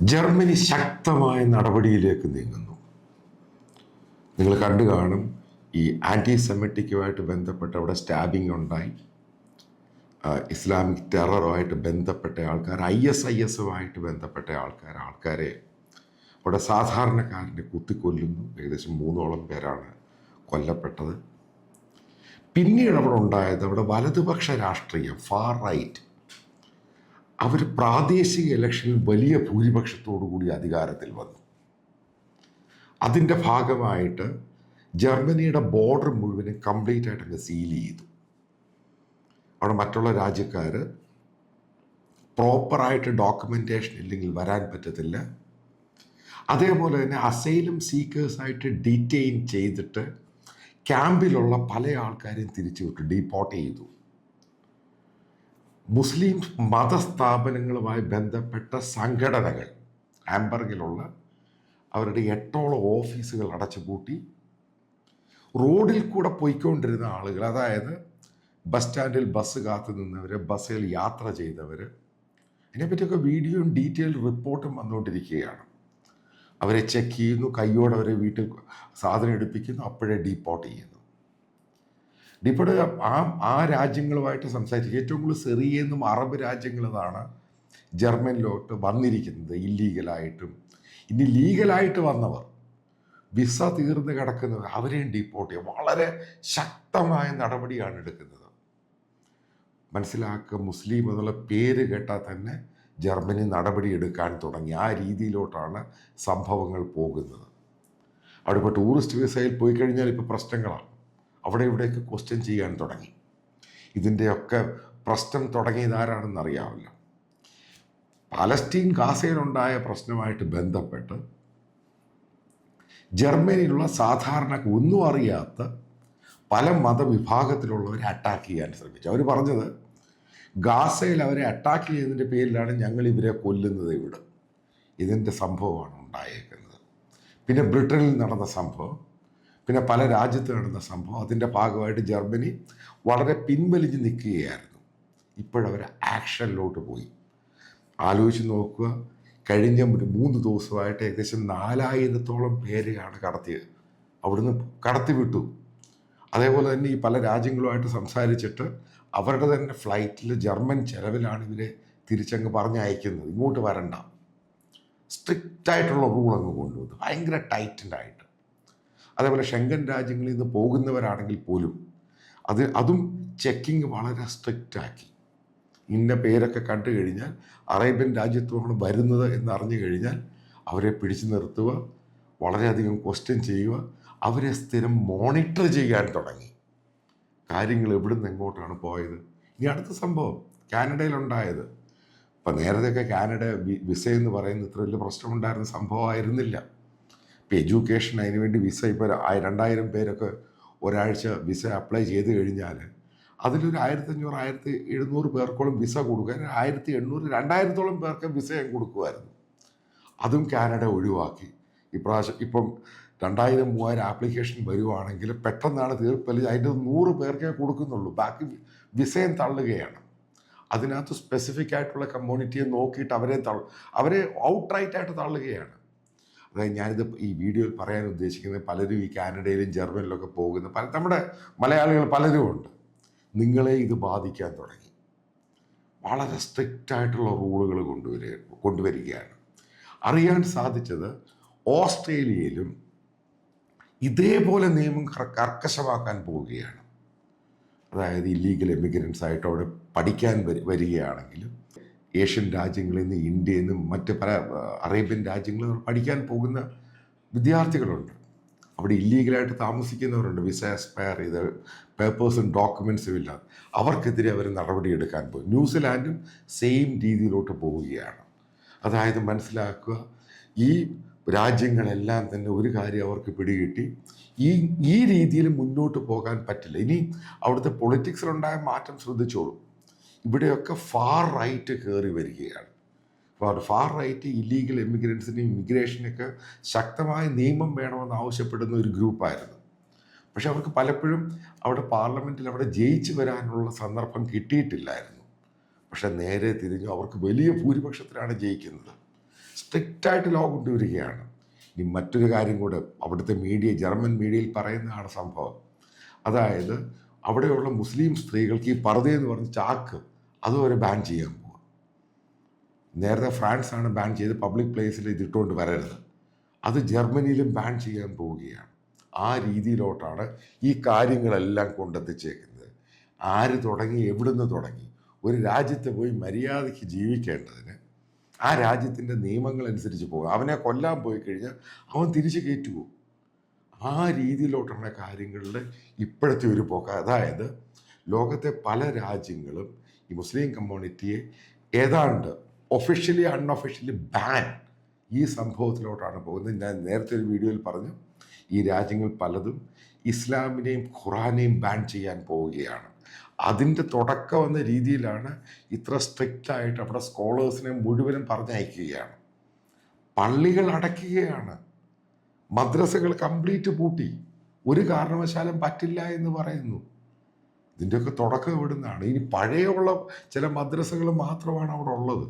Germany ശക്തമായ നടപടിയിലേക്ക് നീങ്ങുന്നു. നിങ്ങൾ കണ്ടു കാണും, ഈ ആൻറ്റി സെമിറ്റിക്കുമായിട്ട് ബന്ധപ്പെട്ട് അവിടെ സ്റ്റാബിങ് ഉണ്ടായി. ഇസ്ലാമിക് ടെററുമായിട്ട് ബന്ധപ്പെട്ട ആൾക്കാർ, ISISുമായിട്ട് ബന്ധപ്പെട്ട ആൾക്കാരെ അവിടെ സാധാരണക്കാരനെ കുത്തിക്കൊല്ലുന്നു. ഏകദേശം 3ഓളം പേരാണ് കൊല്ലപ്പെട്ടത്. പിന്നീട് അവിടെ ഉണ്ടായത്, അവിടെ വലതുപക്ഷ രാഷ്ട്രീയം, ഫാർ റൈറ്റ്, അവർ പ്രാദേശിക ഇലക്ഷനിൽ വലിയ ഭൂരിപക്ഷത്തോടു കൂടി അധികാരത്തിൽ വന്നു. അതിൻ്റെ ഭാഗമായിട്ട് ജർമ്മനിയുടെ ബോർഡർ മുഴുവനും കംപ്ലീറ്റ് ആയിട്ട് അങ്ങ് സീൽ ചെയ്തു. അവിടെ മറ്റുള്ള രാജ്യക്കാർ പ്രോപ്പറായിട്ട് ഡോക്യുമെൻറ്റേഷൻ ഇല്ലെങ്കിൽ വരാൻ പറ്റത്തില്ല. അതേപോലെ തന്നെ അസൈലം സീക്കേഴ്സായിട്ട് ഡീറ്റെയിൻ ചെയ്തിട്ട് ക്യാമ്പിലുള്ള പല ആൾക്കാരെയും തിരിച്ചു വിട്ടു, ഡീപ്പോർട്ട് ചെയ്തു. മുസ്ലിം മതസ്ഥാപനങ്ങളുമായി ബന്ധപ്പെട്ട സംഘടനകൾ, ഹാംബർഗിലുള്ള അവരുടെ 8ഓളം ഓഫീസുകൾ അടച്ചുപൂട്ടി. റോഡിൽ കൂടെ പോയിക്കൊണ്ടിരുന്ന ആളുകൾ, അതായത് ബസ് സ്റ്റാൻഡിൽ ബസ് കാത്തു നിന്നവർ, ബസ്സിൽ യാത്ര ചെയ്തവർ, ഇതിനെപ്പറ്റിയൊക്കെ വീഡിയോയും ഡീറ്റെയിൽ റിപ്പോർട്ടും വന്നുകൊണ്ടിരിക്കുകയാണ്. അവരെ ചെക്ക് ചെയ്യുന്നു, കയ്യോടെ അവരെ വീട്ടിൽ സാധനം എടുപ്പിക്കുന്നു, അപ്പോഴേ ഡീപ്പോർട്ട് ചെയ്യുന്നു. ഡീപ്പോർട്ട് ആ രാജ്യങ്ങളുമായിട്ട് സംസാരിച്ച് ഏറ്റവും കൂടുതൽ സിറിയെന്നും അറബ് രാജ്യങ്ങളതാണ് ജർമ്മനിലോട്ട് വന്നിരിക്കുന്നത് ഇല്ലീഗലായിട്ടും. ഇനി ലീഗലായിട്ട് വന്നവർ, വിസ തീർന്ന് കിടക്കുന്നവർ, അവരെയും ഡീപ്പോർട്ട് ചെയ്യുക. വളരെ ശക്തമായ നടപടിയാണ് എടുക്കുന്നത്. മനസ്സിലാക്കുക, മുസ്ലിം എന്നുള്ള പേര് കേട്ടാൽ തന്നെ ജർമ്മനി നടപടി എടുക്കാൻ തുടങ്ങി. ആ രീതിയിലോട്ടാണ് സംഭവങ്ങൾ പോകുന്നത്. അവിടെ ഇപ്പോൾ ടൂറിസ്റ്റ് വിസയിൽ പോയി കഴിഞ്ഞാൽ ഇപ്പോൾ പ്രശ്നങ്ങളാണ്. അവിടെ ഇവിടെയൊക്കെ ക്വസ്റ്റ്യൻ ചെയ്യാൻ തുടങ്ങി. ഇതിൻ്റെയൊക്കെ പ്രശ്നം തുടങ്ങിയത് ആരാണെന്ന് അറിയാമല്ല. പാലസ്തീൻ ഗാസയിലുണ്ടായ പ്രശ്നമായിട്ട് ബന്ധപ്പെട്ട് ജർമ്മനിയിലുള്ള സാധാരണ ഒന്നും അറിയാത്ത പല മതവിഭാഗത്തിലുള്ളവരെ അറ്റാക്ക് ചെയ്യാൻ ശ്രമിച്ചു. അവർ പറഞ്ഞത്, ഗാസയിൽ അവരെ അറ്റാക്ക് ചെയ്യുന്നതിൻ്റെ പേരിലാണ് ഞങ്ങൾ ഇവരെ കൊല്ലുന്നത് ഇവിടെ. ഇതിൻ്റെ സംഭവമാണ് ഉണ്ടായേക്കുന്നത്. പിന്നെ ബ്രിട്ടനിൽ നടന്ന സംഭവം, പിന്നെ പല രാജ്യത്ത് നടന്ന സംഭവം, അതിൻ്റെ ഭാഗമായിട്ട് ജർമ്മനി വളരെ പിൻവലിഞ്ഞ് നിൽക്കുകയായിരുന്നു. ഇപ്പോഴവർ ആക്ഷനിലോട്ട് പോയി. ആലോചിച്ച് നോക്കുക, കഴിഞ്ഞ 3 ദിവസമായിട്ട് ഏകദേശം 4000-ഓളം പേരെയാണ് കടത്തിയത്. അവിടുന്ന് കടത്തിവിട്ടു. അതേപോലെ തന്നെ ഈ പല രാജ്യങ്ങളുമായിട്ട് സംസാരിച്ചിട്ട് അവരുടെ തന്നെ ഫ്ലൈറ്റിൽ ജർമ്മൻ ചെലവിലാണ് ഇവരെ തിരിച്ചങ്ങ് പറഞ്ഞയക്കുന്നത്. ഇങ്ങോട്ട് വരണ്ട, സ്ട്രിക്റ്റായിട്ടുള്ള റൂൾ അങ്ങ് കൊണ്ടുവന്നു, ഭയങ്കര ടൈറ്റൻ്റായിട്ട്. അതേപോലെ ഷെങ്കൻ രാജ്യങ്ങളിൽ നിന്ന് പോകുന്നവരാണെങ്കിൽ പോലും അതും ചെക്കിങ് വളരെ സ്ട്രിക്റ്റാക്കി. ഇന്ന പേരൊക്കെ കണ്ടു കഴിഞ്ഞാൽ അറേബ്യൻ രാജ്യത്തുമാണ് വരുന്നത് എന്നറിഞ്ഞു കഴിഞ്ഞാൽ അവരെ പിടിച്ചു നിർത്തുക, വളരെയധികം ക്വസ്റ്റ്യൻ ചെയ്യുക, അവരെ സ്ഥിരം മോണിറ്റർ ചെയ്യാൻ തുടങ്ങി. കാര്യങ്ങൾ എവിടുന്ന് എങ്ങോട്ടാണ് പോയത്. ഇനി അടുത്ത സംഭവം കാനഡയിലുണ്ടായത്. ഇപ്പം നേരത്തെയൊക്കെ കാനഡ വിസ എന്ന് പറയുന്നത് ഇത്ര വലിയ പ്രശ്നമുണ്ടായിരുന്ന സംഭവമായിരുന്നില്ല. ഇപ്പം എഡ്യൂക്കേഷൻ, അതിനുവേണ്ടി വിസ ഇപ്പോൾ 2000 പേരൊക്കെ ഒരാഴ്ച വിസ അപ്ലൈ ചെയ്ത് കഴിഞ്ഞാൽ അതിലൊരു 1500-1700 പേർക്കോളം വിസ കൊടുക്കുക. 1800, 2000-ഓളം പേർക്ക് വിസ കൊടുക്കുമായിരുന്നു. അതും കാനഡ ഒഴിവാക്കി. ഇപ്പം 2000-3000 ആപ്ലിക്കേഷൻ വരുവാണെങ്കിൽ പെട്ടെന്നാണ് തീർപ്പല്, അതിൻ്റെ 100 പേർക്കേ കൊടുക്കുന്നുള്ളൂ. ബാക്കി വിസയും തള്ളുകയാണ്. അതിനകത്ത് സ്പെസിഫിക് ആയിട്ടുള്ള കമ്മ്യൂണിറ്റിയെ നോക്കിയിട്ട് അവരെ ഔട്ട്റൈറ്റായിട്ട് തള്ളുകയാണ്. അതായത് ഞാനിത് ഈ വീഡിയോയിൽ പറയാൻ ഉദ്ദേശിക്കുന്നത്, പലരും ഈ കാനഡയിലും ജർമ്മനിയിലൊക്കെ പോകുന്ന നമ്മുടെ മലയാളികൾ പലരും ഉണ്ട്. നിങ്ങളെ ഇത് ബാധിക്കാൻ തുടങ്ങി. വളരെ സ്ട്രിക്റ്റായിട്ടുള്ള റൂളുകൾ കൊണ്ടുവരികയാണ്. അറിയാൻ സാധിച്ചത്, ഓസ്ട്രേലിയയിലും ഇതേപോലെ നിയമം കർക്കശമാക്കാൻ പോവുകയാണ്. അതായത് ഇല്ലീഗൽ എമിഗ്രൻസ് ആയിട്ട് അവിടെ പഠിക്കാൻ വരികയാണെങ്കിലും, ഏഷ്യൻ രാജ്യങ്ങളിൽ നിന്ന്, ഇന്ത്യയിൽ നിന്നും മറ്റ് പല അറേബ്യൻ രാജ്യങ്ങളിൽ നിന്ന് പഠിക്കാൻ പോകുന്ന വിദ്യാർത്ഥികളുണ്ട്. അവിടെ ഇല്ലീഗലായിട്ട് താമസിക്കുന്നവരുണ്ട്, വിസ എക്സ്പയർ ചെയ്ത് പേപ്പേഴ്സും ഡോക്യുമെൻസും ഇല്ലാതെ. അവർക്കെതിരെ അവർ നടപടിയെടുക്കാൻ പോയി. ന്യൂസിലാൻഡും സെയിം രീതിയിലോട്ട് പോവുകയാണ്. അതായത് മനസ്സിലാക്കുക, ഈ രാജ്യങ്ങളെല്ലാം തന്നെ ഒരു കാര്യം അവർക്ക് പിടികിട്ടി, ഈ രീതിയിൽ മുന്നോട്ട് പോകാൻ പറ്റില്ല. ഇനി അവിടുത്തെ പൊളിറ്റിക്സിലുണ്ടായ മാറ്റം ശ്രദ്ധിച്ചോളൂ. ഇവിടെയൊക്കെ ഫാർ റൈറ്റ് കയറി വരികയാണ്. ഫാർ റൈറ്റ് ഇല്ലീഗൽ എമിഗ്രൻസിനും ഇമിഗ്രേഷനൊക്കെ ശക്തമായ നിയമം വേണമെന്ന് ആവശ്യപ്പെടുന്ന ഒരു ഗ്രൂപ്പായിരുന്നു. പക്ഷെ അവർക്ക് പലപ്പോഴും അവിടെ പാർലമെൻറ്റിൽ അവിടെ ജയിച്ചു വരാനുള്ള സന്ദർഭം കിട്ടിയിട്ടില്ലായിരുന്നു. പക്ഷെ നേരെ തിരിഞ്ഞു അവർക്ക് വലിയ ഭൂരിപക്ഷത്തിലാണ് ജയിക്കുന്നത്. സ്ട്രിക്റ്റായിട്ട് ലോ കൊണ്ടുവരികയാണ്. ഇനി മറ്റൊരു കാര്യം കൂടെ അവിടുത്തെ മീഡിയ, ജർമ്മൻ മീഡിയയിൽ പറയുന്നതാണ് സംഭവം. അതായത് അവിടെയുള്ള മുസ്ലിം സ്ത്രീകൾക്ക് ഈ പർദ്ദയെന്ന് പറഞ്ഞ ചാക്ക് അതുവരെ ബാൻ ചെയ്യാൻ പോകും. നേരത്തെ ഫ്രാൻസാണ് ബാൻ ചെയ്ത് പബ്ലിക് പ്ലേസിൽ ഇതിട്ടുകൊണ്ട് വരരുത്. അത് ജർമ്മനിയിലും ബാൻ ചെയ്യാൻ പോവുകയാണ്. ആ രീതിയിലോട്ടാണ് ഈ കാര്യങ്ങളെല്ലാം കൊണ്ടെത്തിച്ചേക്കുന്നത്. ആര് തുടങ്ങി, എവിടുന്ന് തുടങ്ങി? ഒരു രാജ്യത്ത് പോയി മര്യാദയ്ക്ക് ജീവിക്കേണ്ടതിന് ആ രാജ്യത്തിൻ്റെ നിയമങ്ങളനുസരിച്ച് പോകും. അവനെ കൊല്ലാൻ പോയി കഴിഞ്ഞാൽ അവൻ തിരിച്ച് കയറ്റുപോകും. ആ രീതിയിലോട്ടുള്ള കാര്യങ്ങളിൽ ഇപ്പോഴത്തെ ഒരു പോക്ക്. അതായത് ലോകത്തെ പല രാജ്യങ്ങളും ഈ മുസ്ലിം കമ്മ്യൂണിറ്റിയെ ഏതാണ്ട് ഒഫീഷ്യലി അൺഒഫീഷ്യലി ബാൻ ഈ സംഭവത്തിലോട്ടാണ് പോകുന്നത്. ഞാൻ നേരത്തെ ഒരു വീഡിയോയിൽ പറഞ്ഞു, ഈ രാജ്യങ്ങൾ പലതും ഇസ്ലാമിനെയും ഖുറാനെയും ബാൻ ചെയ്യാൻ പോവുകയാണ്. അതിൻ്റെ തുടക്കം എന്ന രീതിയിലാണ് ഇത്ര സ്ട്രിക്റ്റായിട്ട് അവിടെ സ്കോളേഴ്സിനെ മുഴുവനും പറഞ്ഞയക്കുകയാണ്. പള്ളികൾ അടയ്ക്കുകയാണ്, മദ്രസകൾ കംപ്ലീറ്റ് പൂട്ടി, ഒരു കാരണവശാലും പറ്റില്ല എന്ന് പറയുന്നു. ഇതിൻ്റെയൊക്കെ തുടക്കം ഇവിടുന്നാണ്. ഇനി പഴയുള്ള ചില മദ്രസകൾ മാത്രമാണ് അവിടെ ഉള്ളത്.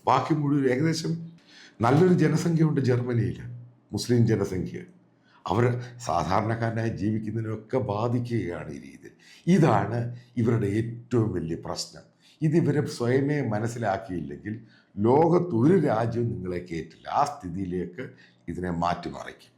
ബാക്കി മുഴുവൻ ഏകദേശം നല്ലൊരു ജനസംഖ്യയുണ്ട് ജർമ്മനിയിൽ, മുസ്ലിം ജനസംഖ്യ. അവർ സാധാരണക്കാരനായി ജീവിക്കുന്നതിനൊക്കെ ബാധിക്കുകയാണ് ഈ രീതിയിൽ. ഇതാണ് ഇവരുടെ ഏറ്റവും വലിയ പ്രശ്നം. ഇതിവരെ സ്വയമേ മനസ്സിലാക്കിയില്ലെങ്കിൽ ലോകത്തൊരു രാജ്യവും നിങ്ങളെ കയറ്റില്ല. ആ സ്ഥിതിയിലേക്ക് ഇതിനെ മാറ്റിമറിക്കും.